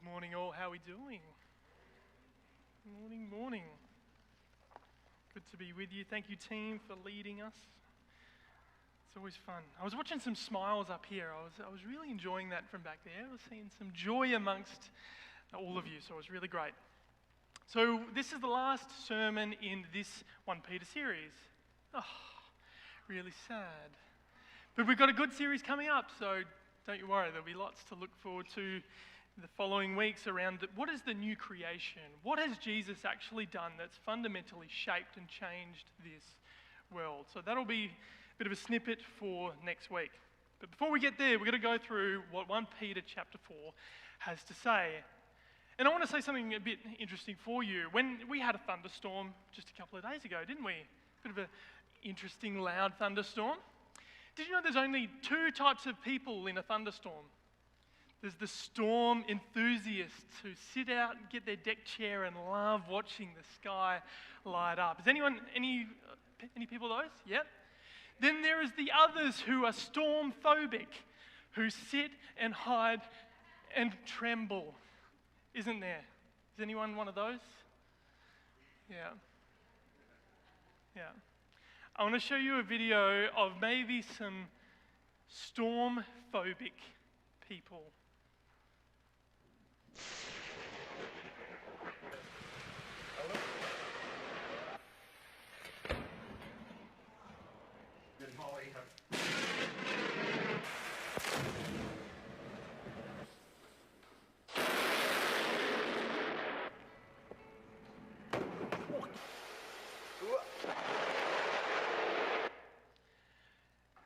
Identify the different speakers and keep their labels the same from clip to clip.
Speaker 1: Good morning all, how are we doing? Morning. Good to be with you. Thank you team for leading us. It's always fun. I was watching some smiles up here. I was really enjoying that from back there. I was seeing some joy amongst all of you, so it was really great. So this is the last sermon in this 1 Peter series. Oh, really sad. But we've got a good series coming up, so don't you worry, there'll be lots to look forward to the following weeks around what is the new creation? What has Jesus actually done that's fundamentally shaped and changed this world? So that'll be a bit of a snippet for next week. But before we get there, we're going to go through what 1 Peter chapter 4 has to say. And I want to say something a bit interesting for you. When we had a thunderstorm just a couple of days ago, didn't we? A bit of an interesting, loud thunderstorm. Did you know there's only two types of people in a thunderstorm? There's the storm enthusiasts who sit out and get their deck chair and love watching the sky light up. Is anyone, any people those? Yep. Then there is the others who are storm phobic, who sit and hide and tremble. Isn't there? Is anyone one of those? Yeah. I want to show you a video of maybe some storm phobic people.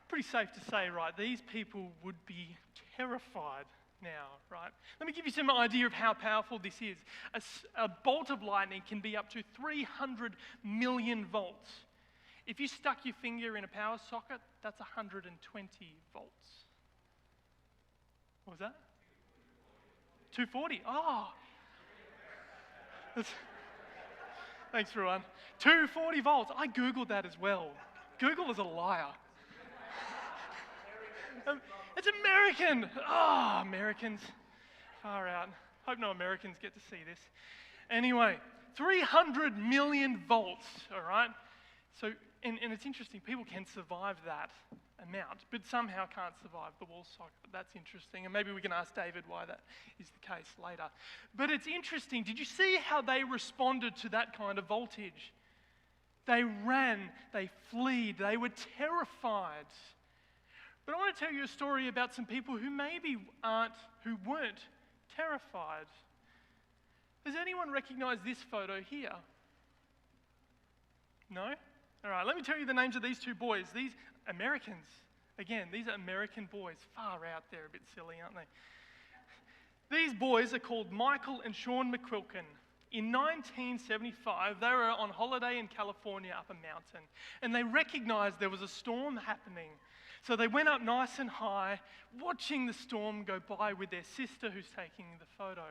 Speaker 1: Pretty safe to say, right, these people would be terrified now, right? Let me give you some idea of how powerful this is. A bolt of lightning can be up to 300 million volts. If you stuck your finger in a power socket, that's 120 volts. What was that? 240? Oh! Thanks, Ruan. 240 volts. I Googled that as well. Google is a liar. It's American. Oh, Americans. Far out. Hope no Americans get to see this. Anyway, 300 million volts, all right? So, and it's interesting, people can survive that amount, but somehow can't survive the wall socket. That's interesting, and maybe we can ask David why that is the case later. But it's interesting. Did you see how they responded to that kind of voltage? They ran, they fled, they were terrified. But I want to tell you a story about some people who maybe weren't terrified. Does anyone recognize this photo here? No? All right, let me tell you the names of these two boys. These Americans. Again, these are American boys. Far out there, a bit silly, aren't they? These boys are called Michael and Sean McQuilkin. In 1975, they were on holiday in California up a mountain, and they recognized there was a storm happening. So they went up nice and high, watching the storm go by with their sister who's taking the photo.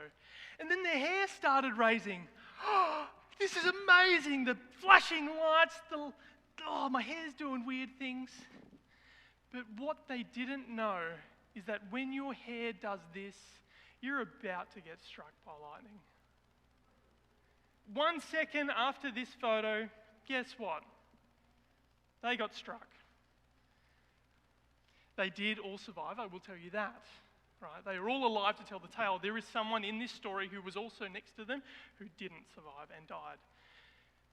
Speaker 1: And then their hair started raising. Oh, this is amazing. The flashing lights, my hair's doing weird things. But what they didn't know is that when your hair does this, you're about to get struck by lightning. 1 second after this photo, guess what? They got struck. They did all survive, I will tell you that. Right? They are all alive to tell the tale. There is someone in this story who was also next to them who didn't survive and died.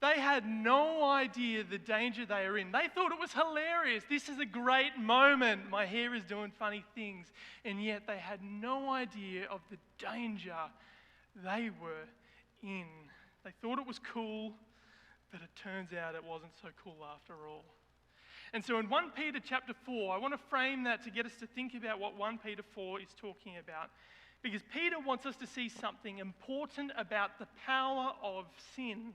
Speaker 1: They had no idea the danger they are in. They thought it was hilarious. This is a great moment. My hair is doing funny things. And yet they had no idea of the danger they were in. They thought it was cool, but it turns out it wasn't so cool after all. And so in 1 Peter chapter 4, I want to frame that to get us to think about what 1 Peter 4 is talking about. Because Peter wants us to see something important about the power of sin.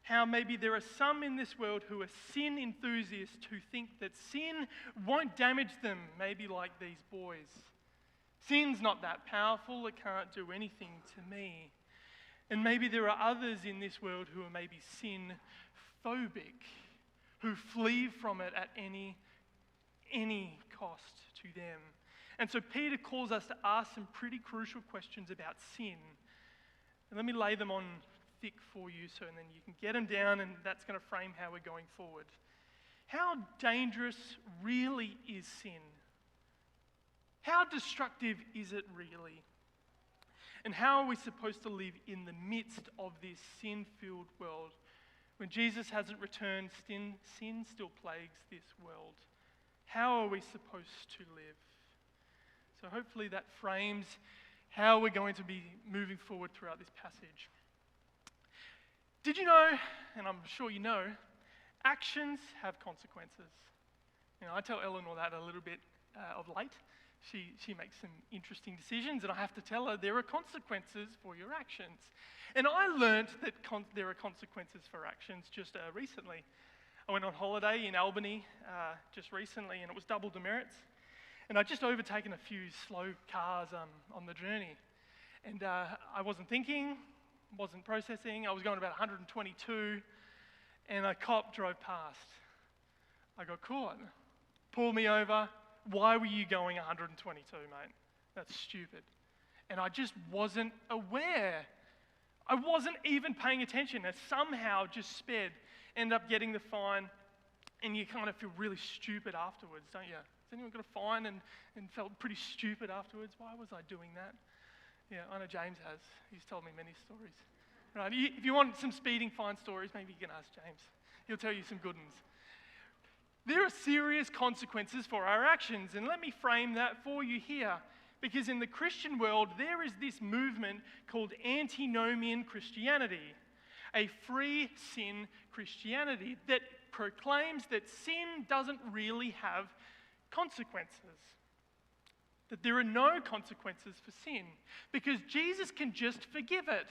Speaker 1: How maybe there are some in this world who are sin enthusiasts who think that sin won't damage them, maybe like these boys. Sin's not that powerful, it can't do anything to me. And maybe there are others in this world who are maybe sin phobic, who flee from it at any cost to them. And so Peter calls us to ask some pretty crucial questions about sin. And let me lay them on thick for you and then you can get them down, and that's going to frame how we're going forward. How dangerous really is sin? How destructive is it really? And how are we supposed to live in the midst of this sin-filled world? When Jesus hasn't returned, sin still plagues this world. How are we supposed to live? So hopefully that frames how we're going to be moving forward throughout this passage. Did you know, and I'm sure you know, actions have consequences. You know, I tell Eleanor that a little bit of late. She makes some interesting decisions, and I have to tell her there are consequences for your actions. And I learnt that there are consequences for actions just recently. I went on holiday in Albany just recently, and it was double demerits. And I'd just overtaken a few slow cars on the journey. And I wasn't thinking, wasn't processing. I was going about 122, and a cop drove past. I got caught, pulled me over. Why were you going 122, mate? That's stupid. And I just wasn't aware. I wasn't even paying attention. I somehow just sped, ended up getting the fine, and you kind of feel really stupid afterwards, don't you? Has anyone got a fine and felt pretty stupid afterwards? Why was I doing that? Yeah, I know James has. He's told me many stories. Right, if you want some speeding fine stories, maybe you can ask James. He'll tell you some good ones. There are serious consequences for our actions, and let me frame that for you here. Because in the Christian world, there is this movement called antinomian Christianity, a free sin Christianity that proclaims that sin doesn't really have consequences. That there are no consequences for sin, because Jesus can just forgive it.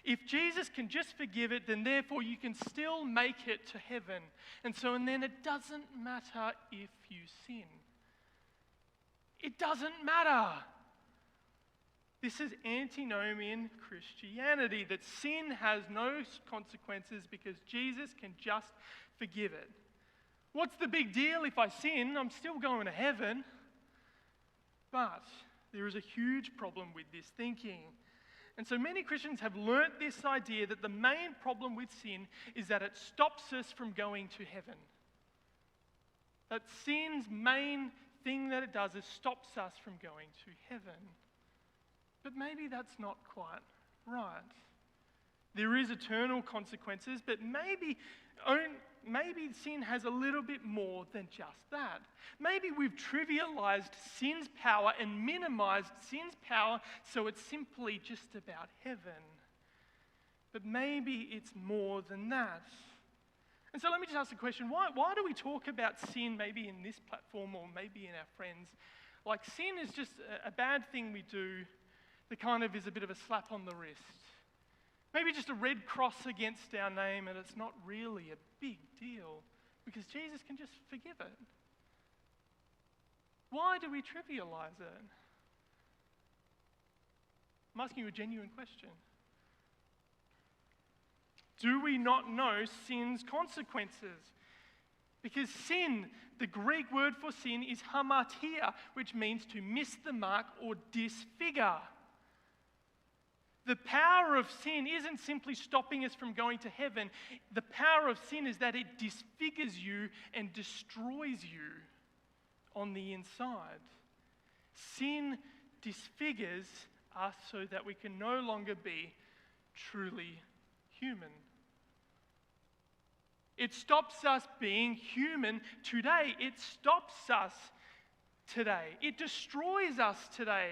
Speaker 1: If Jesus can just forgive it, then therefore you can still make it to heaven. And then it doesn't matter if you sin. It doesn't matter. This is antinomian Christianity, that sin has no consequences because Jesus can just forgive it. What's the big deal if I sin? I'm still going to heaven. But there is a huge problem with this thinking. And so many Christians have learnt this idea that the main problem with sin is that it stops us from going to heaven. That sin's main thing that it does is stops us from going to heaven. But maybe that's not quite right. There is eternal consequences, but maybe sin has a little bit more than just that. Maybe we've trivialized sin's power and minimized sin's power so it's simply just about heaven. But maybe it's more than that. And so let me just ask the question, why do we talk about sin maybe in this platform or maybe in our friends? Like sin is just a bad thing we do that kind of is a bit of a slap on the wrist. Maybe just a red cross against our name, and it's not really a big deal because Jesus can just forgive it. Why do we trivialize it? I'm asking you a genuine question. Do we not know sin's consequences? Because sin, the Greek word for sin is hamartia, which means to miss the mark or disfigure. The power of sin isn't simply stopping us from going to heaven. The power of sin is that it disfigures you and destroys you on the inside. Sin disfigures us so that we can no longer be truly human. It stops us being human today. It stops us today. It destroys us today.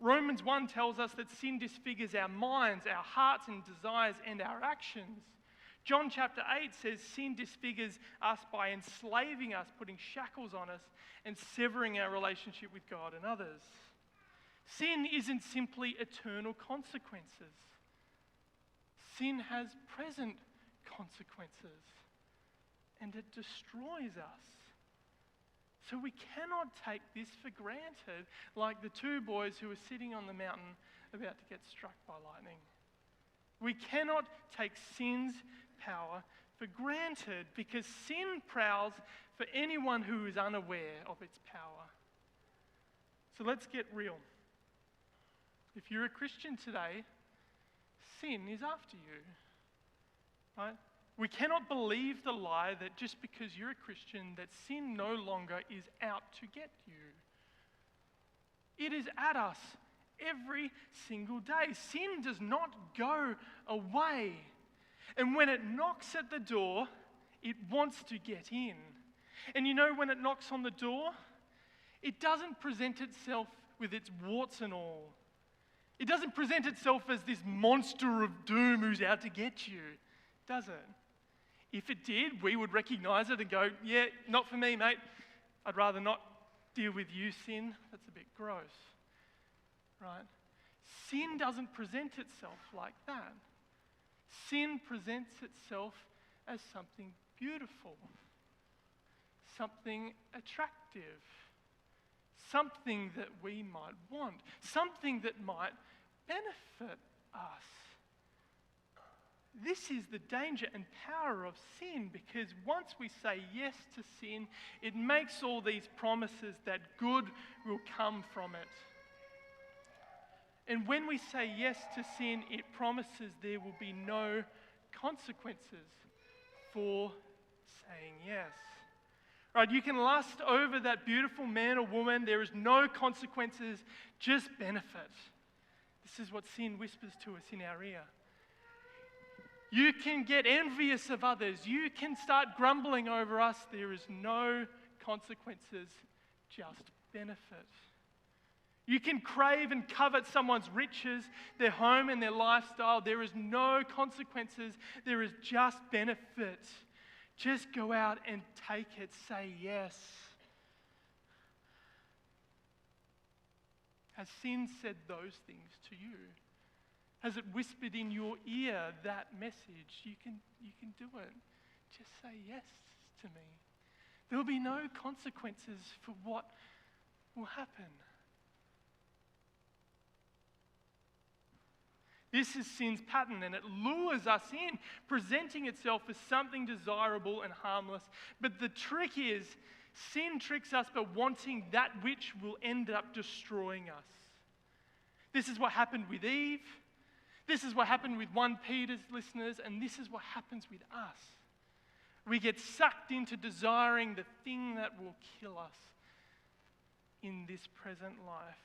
Speaker 1: Romans 1 tells us that sin disfigures our minds, our hearts and desires, and our actions. John chapter 8 says sin disfigures us by enslaving us, putting shackles on us, and severing our relationship with God and others. Sin isn't simply eternal consequences. Sin has present consequences, and it destroys us. So we cannot take this for granted, like the two boys who were sitting on the mountain about to get struck by lightning. We cannot take sin's power for granted because sin prowls for anyone who is unaware of its power. So let's get real. If you're a Christian today, sin is after you, right? We cannot believe the lie that just because you're a Christian, that sin no longer is out to get you. It is at us every single day. Sin does not go away. And when it knocks at the door, it wants to get in. And you know, when it knocks on the door, it doesn't present itself with its warts and all. It doesn't present itself as this monster of doom who's out to get you, does it? If it did, we would recognize it and go, yeah, not for me, mate. I'd rather not deal with you, sin. That's a bit gross, right? Sin doesn't present itself like that. Sin presents itself as something beautiful, something attractive, something that we might want, something that might benefit us. This is the danger and power of sin, because once we say yes to sin, it makes all these promises that good will come from it. And when we say yes to sin, it promises there will be no consequences for saying yes. Right, you can lust over that beautiful man or woman. There is no consequences, just benefit. This is what sin whispers to us in our ear. You can get envious of others. You can start grumbling over us. There is no consequences, just benefit. You can crave and covet someone's riches, their home and their lifestyle. There is no consequences. There is just benefit. Just go out and take it. Say yes. Has sin said those things to you? Has it whispered in your ear that message? You can do it. Just say yes to me. There will be no consequences for what will happen. This is sin's pattern, and it lures us in, presenting itself as something desirable and harmless. But the trick is, sin tricks us by wanting that which will end up destroying us. This is what happened with Eve. This is what happened with 1 Peter's listeners, and this is what happens with us. We get sucked into desiring the thing that will kill us in this present life.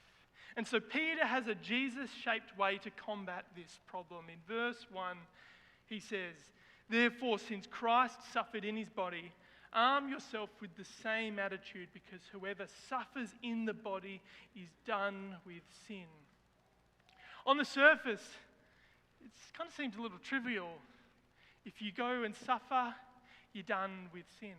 Speaker 1: And so Peter has a Jesus-shaped way to combat this problem. In verse 1, he says, "Therefore, since Christ suffered in his body, arm yourself with the same attitude, because whoever suffers in the body is done with sin." On the surface, it kind of seems a little trivial. If you go and suffer, you're done with sin.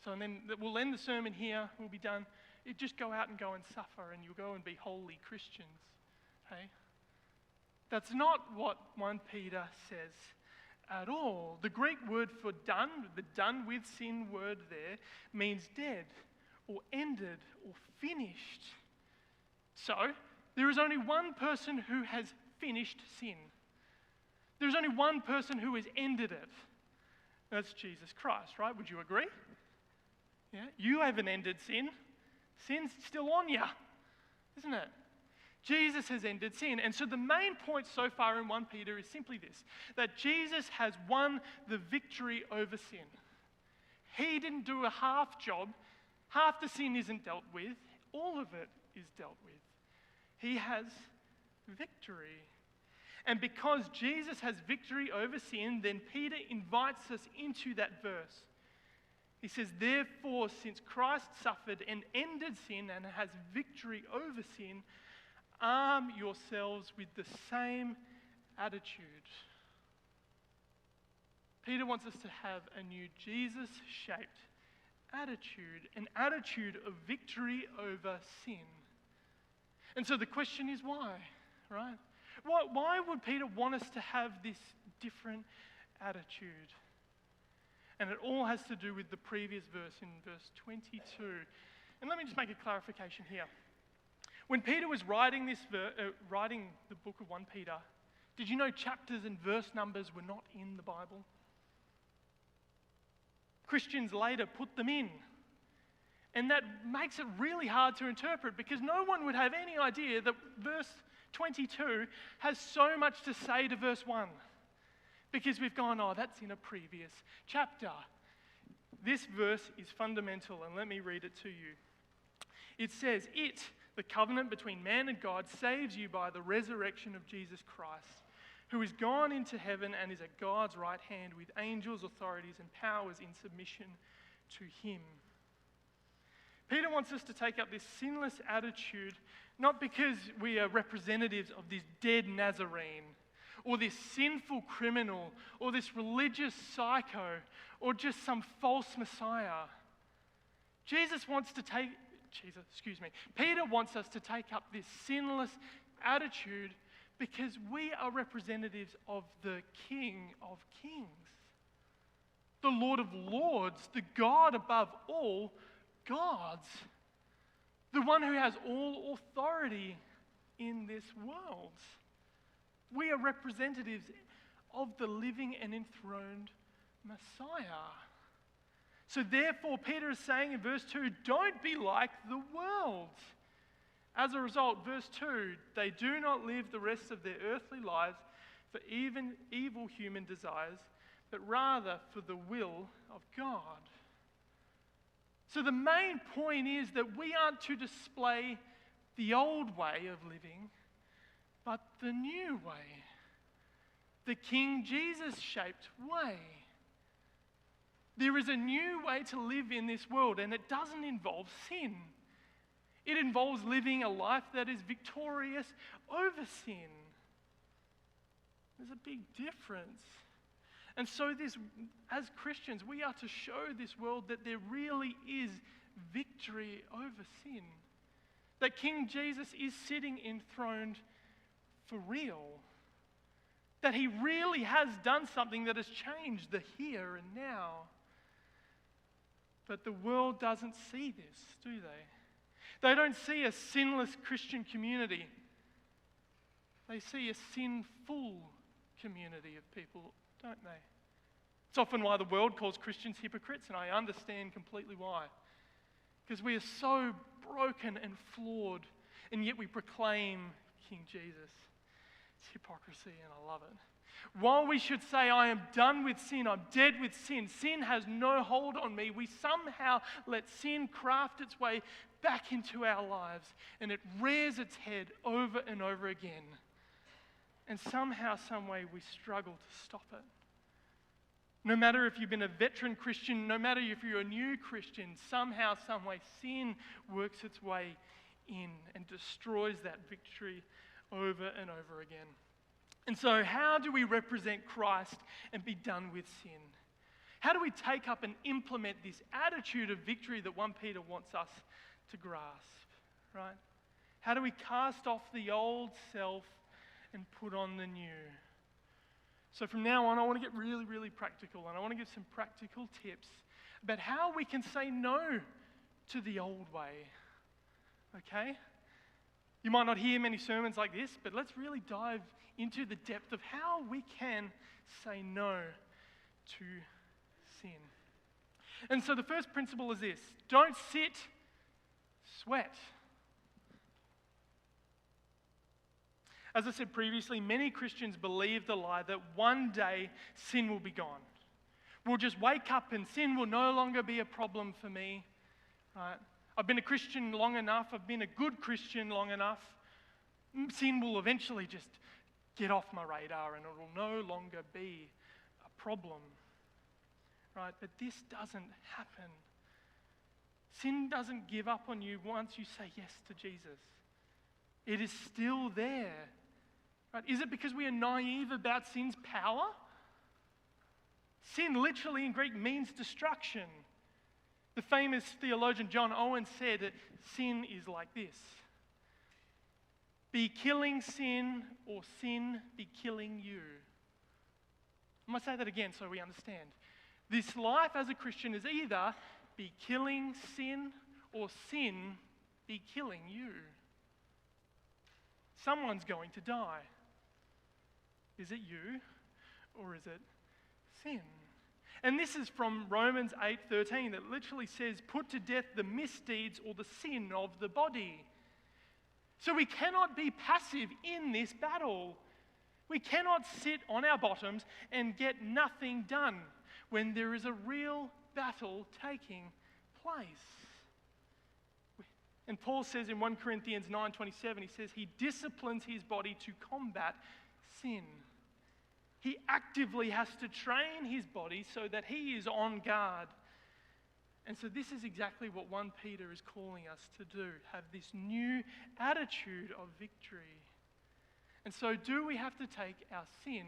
Speaker 1: So and then we'll end the sermon here, we'll be done. You just go out and go and suffer, and you'll go and be holy Christians. Okay? That's not what 1 Peter says at all. The Greek word for done, the done with sin word there, means dead or ended or finished. So, there is only one person who has finished sin. There's only one person who has ended it. That's Jesus Christ, right? Would you agree? Yeah? You haven't ended sin. Sin's still on you, isn't it? Jesus has ended sin. And so the main point so far in 1 Peter is simply this, that Jesus has won the victory over sin. He didn't do a half job. Half the sin isn't dealt with. All of it is dealt with. He has victory. And because Jesus has victory over sin, then Peter invites us into that verse. He says, "Therefore, since Christ suffered and ended sin and has victory over sin, arm yourselves with the same attitude." Peter wants us to have a new Jesus-shaped attitude, an attitude of victory over sin. And so the question is why, right? Why would Peter want us to have this different attitude? And it all has to do with the previous verse in verse 22. And let me just make a clarification here. When Peter was writing writing the book of 1 Peter, did you know chapters and verse numbers were not in the Bible? Christians later put them in. And that makes it really hard to interpret because no one would have any idea that verse 22 has so much to say to verse 1. Because we've gone, oh, that's in a previous chapter. This verse is fundamental, and let me read it to you. It says, the covenant between man and God, saves you by the resurrection of Jesus Christ, who is gone into heaven and is at God's right hand with angels, authorities, and powers in submission to him. Peter wants us to take up this sinless attitude, not because we are representatives of this dead Nazarene, or this sinful criminal, or this religious psycho, or just some false Messiah. Peter wants us to take up this sinless attitude because we are representatives of the King of Kings, the Lord of Lords, the God above all gods, the one who has all authority in this world. We are representatives of the living and enthroned Messiah. So therefore, Peter is saying in verse 2, don't be like the world. As a result, verse 2, they do not live the rest of their earthly lives for even evil human desires, but rather for the will of God. So the main point is that we aren't to display the old way of living, but the new way, the King Jesus-shaped way. There is a new way to live in this world, and it doesn't involve sin. It involves living a life that is victorious over sin. There's a big difference. And so as Christians, we are to show this world that there really is victory over sin. That King Jesus is sitting enthroned for real. That he really has done something that has changed the here and now. But the world doesn't see this, do they? They don't see a sinless Christian community. They see a sinful community of people, don't they? It's often why the world calls Christians hypocrites, and I understand completely why. Because we are so broken and flawed, and yet we proclaim King Jesus. It's hypocrisy, and I love it. While we should say, I am done with sin, I'm dead with sin, sin has no hold on me, we somehow let sin craft its way back into our lives, and it rears its head over and over again. And somehow, some way, we struggle to stop it. No matter if you've been a veteran Christian, no matter if you're a new Christian, somehow, some way, sin works its way in and destroys that victory over and over again. And so how do we represent Christ and be done with sin? How do we take up and implement this attitude of victory that 1 Peter wants us to grasp, right? How do we cast off the old self and put on the new? So from now on, I want to get really, really practical, and I want to give some practical tips about how we can say no to the old way, okay? You might not hear many sermons like this, but let's really dive into the depth of how we can say no to sin. And so the first principle is this: don't sit, sweat. As I said previously, many Christians believe the lie that one day sin will be gone. We'll just wake up and sin will no longer be a problem for me, right? I've been a Christian long enough, I've been a good Christian long enough. Sin will eventually just get off my radar and it will no longer be a problem, right? But this doesn't happen. Sin doesn't give up on you once you say yes to Jesus. It is still there, right? Is it because we are naive about sin's power? Sin literally in Greek means destruction. The famous theologian John Owen said that sin is like this: be killing sin, or sin be killing you. I'm going to say that again so we understand. This life as a Christian is either be killing sin, or sin be killing you. Someone's going to die. Is it you, or is it sin? And this is from Romans 8:13 that literally says, put to death the misdeeds or the sin of the body. So we cannot be passive in this battle. We cannot sit on our bottoms and get nothing done when there is a real battle taking place. And Paul says in 1 Corinthians 9:27, he says he disciplines his body to combat sin. He actively has to train his body so that he is on guard. And so this is exactly what 1 Peter is calling us to do, have this new attitude of victory. And so do we have to take our sin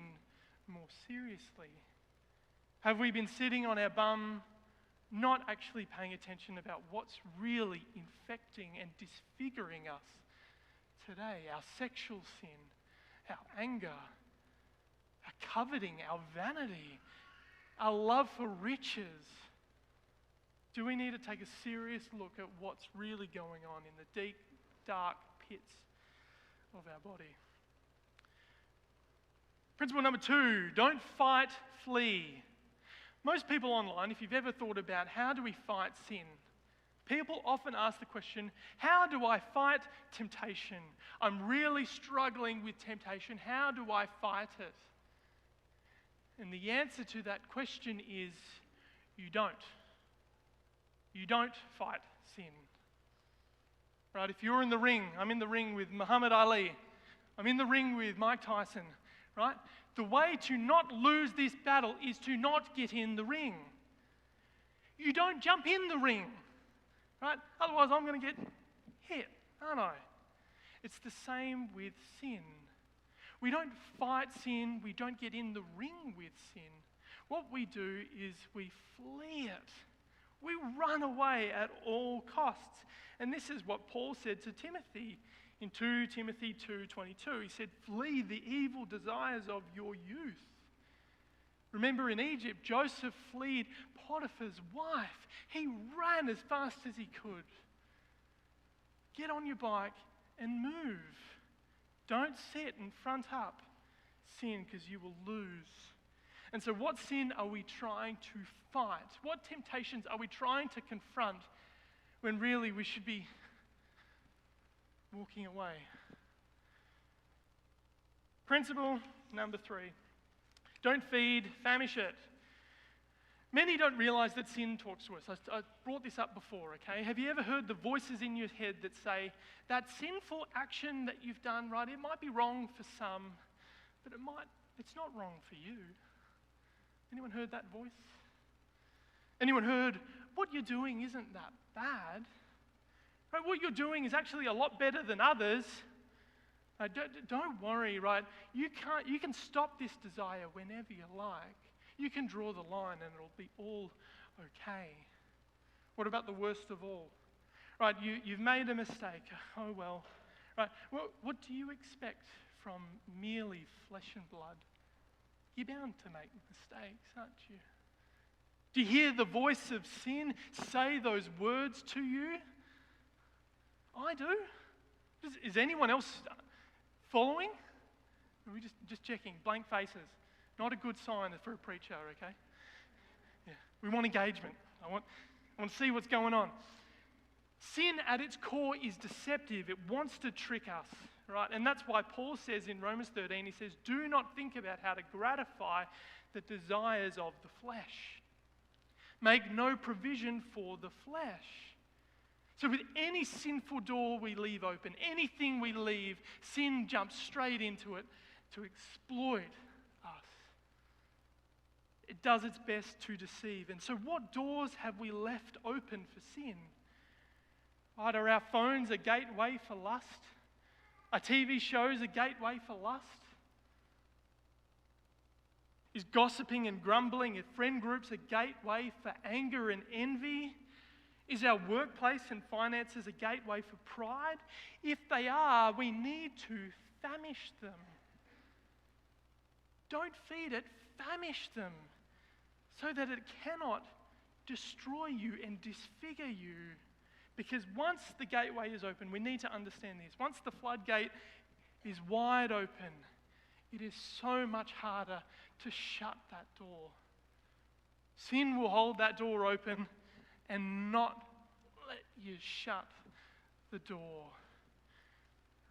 Speaker 1: more seriously? Have we been sitting on our bum, not actually paying attention about what's really infecting and disfiguring us today? Our sexual sin, our anger, our coveting, our vanity, our love for riches. Do we need to take a serious look at what's really going on in the deep, dark pits of our body? Principle number 2, don't fight, flee. Most people online, if you've ever thought about how do we fight sin, people often ask the question, how do I fight temptation? I'm really struggling with temptation. How do I fight it? And the answer to that question is you don't. You don't fight sin. Right? If you're in the ring, I'm in the ring with Muhammad Ali. I'm in the ring with Mike Tyson. Right? The way to not lose this battle is to not get in the ring. You don't jump in the ring. Right? Otherwise I'm going to get hit, aren't I? It's the same with sin. We don't fight sin, we don't get in the ring with sin. What we do is we flee it. We run away at all costs. And this is what Paul said to Timothy in 2 Timothy 2:22. He said, flee the evil desires of your youth. Remember in Egypt, Joseph fled Potiphar's wife. He ran as fast as he could. Get on your bike and move. Don't sit and front up sin because you will lose. And so what sin are we trying to fight? What temptations are we trying to confront when really we should be walking away? Principle number 3, don't feed, famish it. Many don't realize that sin talks to us. I brought this up before, okay? Have you ever heard the voices in your head that say, that sinful action that you've done, right, it might be wrong for some, but it's not wrong for you. Anyone heard that voice? Anyone heard, what you're doing isn't that bad? Right, what you're doing is actually a lot better than others. Don't worry, right? You can stop this desire whenever you like. You can draw the line and it'll be all okay. What about the worst of all? Right, you've made a mistake. Oh well. Right, what do you expect from merely flesh and blood? You're bound to make mistakes, aren't you? Do you hear the voice of sin say those words to you? I do. Is anyone else following? Are we just checking? Blank faces. Not a good sign for a preacher, okay? Yeah. We want engagement. I want to see what's going on. Sin at its core is deceptive. It wants to trick us, right? And that's why Paul says in Romans 13, he says, do not think about how to gratify the desires of the flesh. Make no provision for the flesh. So with any sinful door we leave open, anything we leave, sin jumps straight into it to exploit us. It does its best to deceive. And so what doors have we left open for sin? Right, are our phones a gateway for lust? Are TV shows a gateway for lust? Is gossiping and grumbling at friend groups a gateway for anger and envy? Is our workplace and finances a gateway for pride? If they are, we need to famish them. Don't feed it, famish them, so that it cannot destroy you and disfigure you. Because once the gateway is open, we need to understand this. Once the floodgate is wide open, it is so much harder to shut that door. Sin will hold that door open and not let you shut the door.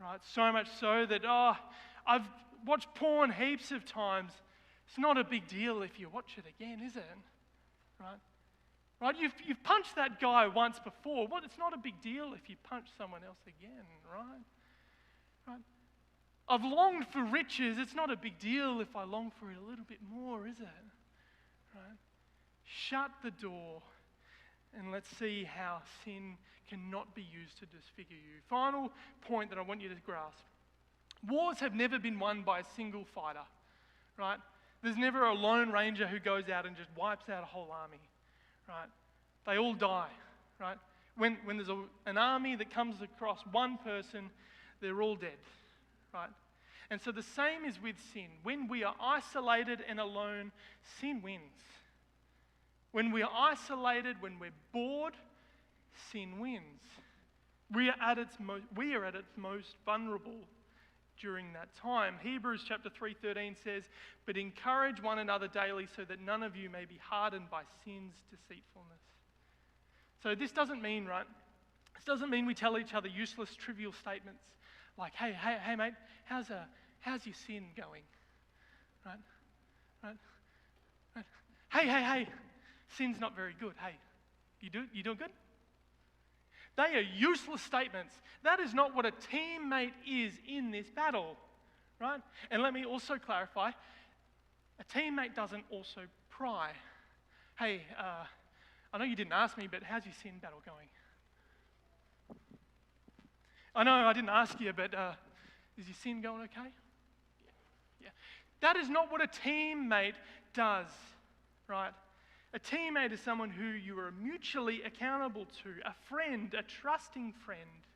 Speaker 1: Right? So much so that, I've watched porn heaps of times. It's not a big deal if you watch it again, is it? Right? Right? You've punched that guy once before. Well, it's not a big deal if you punch someone else again, right? Right? I've longed for riches. It's not a big deal if I long for it a little bit more, is it? Right? Shut the door and let's see how sin cannot be used to disfigure you. Final point that I want you to grasp. Wars have never been won by a single fighter, right? There's never a lone ranger who goes out and just wipes out a whole army, right? They all die, right? When there's an army that comes across one person, they're all dead, right? And so the same is with sin. When we are isolated and alone, sin wins. When we are isolated, when we're bored, sin wins. We are at its most vulnerable during that time. Hebrews chapter 3:13 says, "But encourage one another daily so that none of you may be hardened by sin's deceitfulness." So this doesn't mean, right? This doesn't mean we tell each other useless, trivial statements like, hey, mate, how's your sin going? Right? Hey, sin's not very good. Hey, you doing good? They are useless statements. That is not what a teammate is in this battle, right? And let me also clarify, a teammate doesn't also pry. Hey, I know you didn't ask me, but how's your sin battle going? I know I didn't ask you, but is your sin going okay? Yeah. That is not what a teammate does, right? A teammate is someone who you are mutually accountable to, a friend, a trusting friend.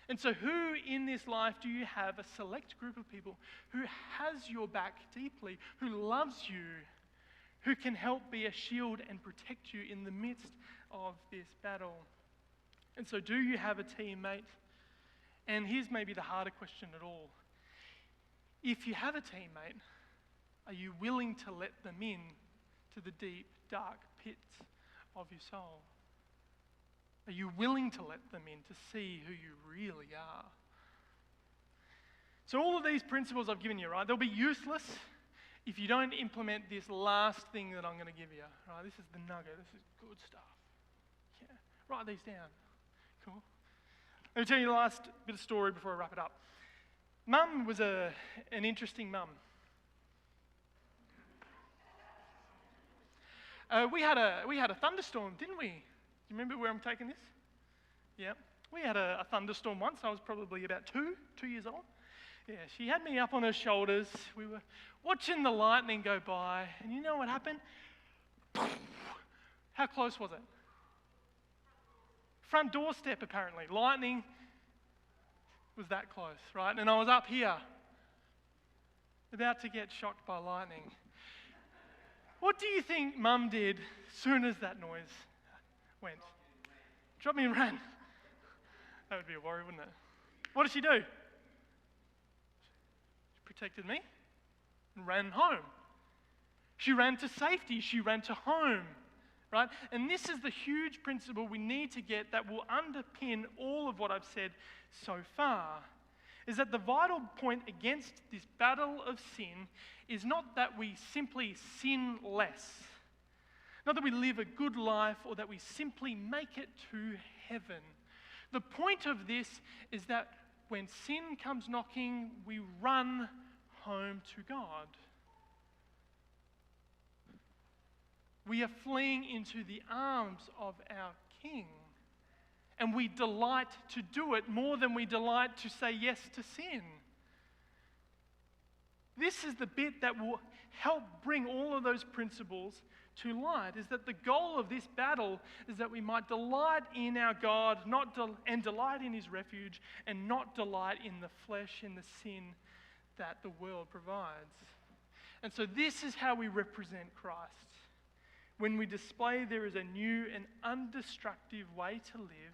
Speaker 1: And so who in this life do you have, a select group of people who has your back deeply, who loves you, who can help be a shield and protect you in the midst of this battle? And so do you have a teammate? And here's maybe the harder question at all. If you have a teammate, are you willing to let them in to the deep, dark pits of your soul? Are you willing to let them in to see who you really are? So all of these principles I've given you, right, they'll be useless if you don't implement this last thing that I'm going to give you. Right, this is the nugget. This is good stuff. Yeah, write these down. Cool. Let me tell you the last bit of story before I wrap it up. Mum was an interesting mum. We had a thunderstorm, didn't we? Do you remember where I'm taking this? Yeah. We had a thunderstorm once. I was probably about 2 years old. Yeah, she had me up on her shoulders. We were watching the lightning go by, and you know what happened? How close was it? Front doorstep, apparently. Lightning was that close, right? And I was up here, about to get shocked by lightning. What do you think Mum did as soon as that noise went? Dropped me and ran. That would be a worry, wouldn't it? What did she do? She protected me and ran home. She ran to safety. She ran to home, right? And this is the huge principle we need to get that will underpin all of what I've said so far, is that the vital point against this battle of sin is not that we simply sin less, not that we live a good life or that we simply make it to heaven. The point of this is that when sin comes knocking, we run home to God. We are fleeing into the arms of our King. And we delight to do it more than we delight to say yes to sin. This is the bit that will help bring all of those principles to light, is that the goal of this battle is that we might delight in our God and delight in his refuge and not delight in the flesh and the sin that the world provides. And so this is how we represent Christ. When we display there is a new and undestructive way to live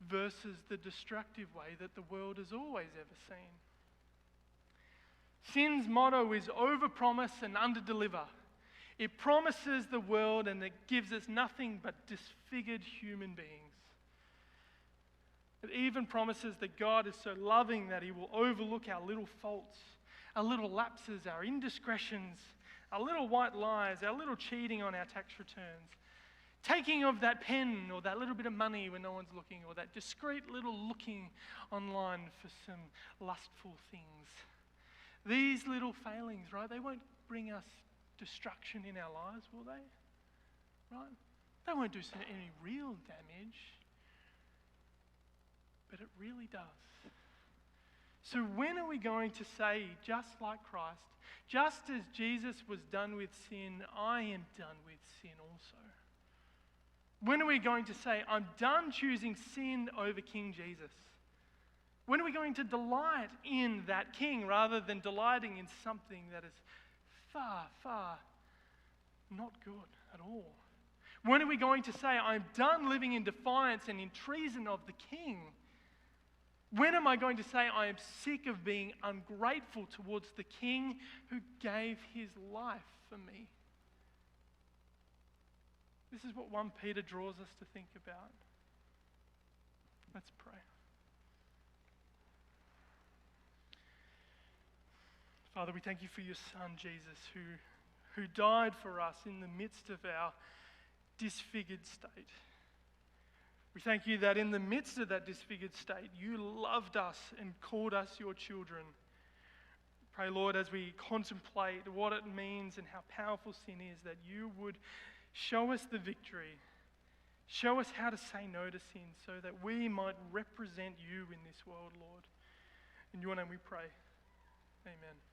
Speaker 1: versus the destructive way that the world has always ever seen. Sin's motto is overpromise and underdeliver. It promises the world and it gives us nothing but disfigured human beings. It even promises that God is so loving that he will overlook our little faults, our little lapses, our indiscretions, our little white lies, our little cheating on our tax returns, taking of that pen or that little bit of money when no one's looking, or that discreet little looking online for some lustful things. These little failings, right, they won't bring us destruction in our lives, will they? Right? They won't do any real damage, but it really does. So when are we going to say, just like Christ, just as Jesus was done with sin, I am done with sin also? When are we going to say, I'm done choosing sin over King Jesus? When are we going to delight in that King rather than delighting in something that is far, far not good at all? When are we going to say, I'm done living in defiance and in treason of the King? When am I going to say, I am sick of being ungrateful towards the King who gave his life for me? This is what 1 Peter draws us to think about. Let's pray. Father, we thank you for your Son, Jesus, who died for us in the midst of our disfigured state. We thank you that in the midst of that disfigured state, you loved us and called us your children. Pray, Lord, as we contemplate what it means and how powerful sin is, that you would show us the victory. Show us how to say no to sin so that we might represent you in this world, Lord. In your name we pray. Amen.